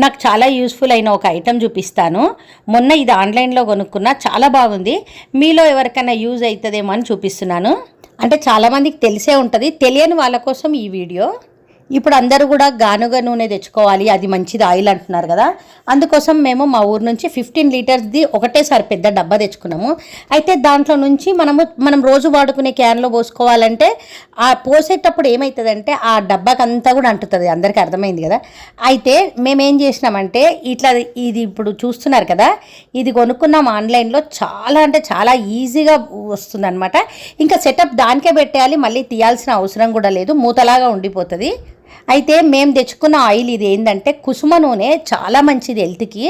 నాకు చాలా యూస్ఫుల్ అయిన ఒక ఐటెం చూపిస్తాను. మొన్న ఇది ఆన్లైన్లో కొనుక్కున్నా, చాలా బాగుంది. మీలో ఎవరికైనా యూజ్ అవుతుందేమో అని చూపిస్తున్నాను. అంటే చాలామందికి తెలిసే ఉంటుంది, తెలియని వాళ్ళ కోసం ఈ వీడియో. ఇప్పుడు అందరూ కూడా గానుగ నూనె తెచ్చుకోవాలి, అది మంచిది ఆయిల్ అంటున్నారు కదా. అందుకోసం మేము మా ఊరు నుంచి 15 లీటర్స్ది ఒకటేసారి పెద్ద డబ్బా తెచ్చుకున్నాము. అయితే దాంట్లో నుంచి మనం రోజు వాడుకునే క్యాన్లో పోసుకోవాలంటే ఆ పోసేటప్పుడు ఏమవుతుందంటే ఆ డబ్బాకి అంతా కూడా అంటుతుంది, అందరికీ అర్థమైంది కదా. అయితే మేమేం చేసినామంటే ఇట్లా, ఇది ఇప్పుడు చూస్తున్నారు కదా, ఇది కొనుక్కున్నాం ఆన్లైన్లో. చాలా అంటే చాలా ఈజీగా వస్తుందన్నమాట. ఇంకా సెటప్ దానికే పెట్టేయాలి, మళ్ళీ తీయాల్సిన అవసరం కూడా లేదు, మూతలాగా ఉండిపోతుంది. అయితే మేము తెచ్చుకున్న ఆయిల్ ఇది ఏంటంటే కుసుమ నూనె, చాలా మంచిది హెల్త్కి.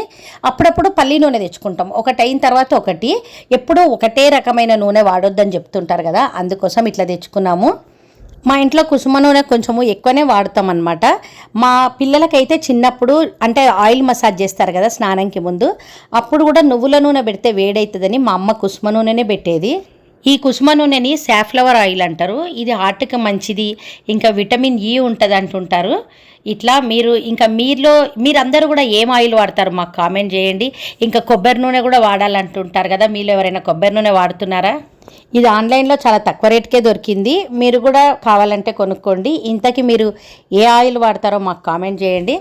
అప్పుడప్పుడు పల్లి నూనె తెచ్చుకుంటాం, ఒకటి అయిన తర్వాత ఒకటి, ఎప్పుడూ ఒకటే రకమైన నూనె వాడొద్దని చెప్తుంటారు కదా, అందుకోసం ఇట్లా తెచ్చుకున్నాము. మా ఇంట్లో కుసుమ నూనె కొంచెము ఎక్కువనే వాడతాం అన్నమాట. మా పిల్లలకైతే చిన్నప్పుడు అంటే ఆయిల్ మసాజ్ చేస్తారు కదా స్నానంకి ముందు, అప్పుడు కూడా నువ్వుల నూనె పెడితే వేడవుతుందని మా అమ్మ కుసుమ నూనెనే పెట్టేది. ఈ కుసుమ నూనెని సాఫ్లవర్ ఆయిల్ అంటారు. ఇది హార్ట్కి మంచిది, ఇంకా విటమిన్ ఈ ఉంటుంది అంటుంటారు. ఇట్లా మీరందరూ కూడా ఏం ఆయిల్ వాడతారు మాకు కామెంట్ చేయండి. ఇంకా కొబ్బరి నూనె కూడా వాడాలంటుంటారు కదా, మీలో ఎవరైనా కొబ్బరి నూనె వాడుతున్నారా? ఇది ఆన్లైన్లో చాలా తక్కువ రేటుకే దొరికింది, మీరు కూడా కావాలంటే కొనుక్కోండి. ఇంతకీ మీరు ఏ ఆయిల్ వాడతారో మాకు కామెంట్ చేయండి.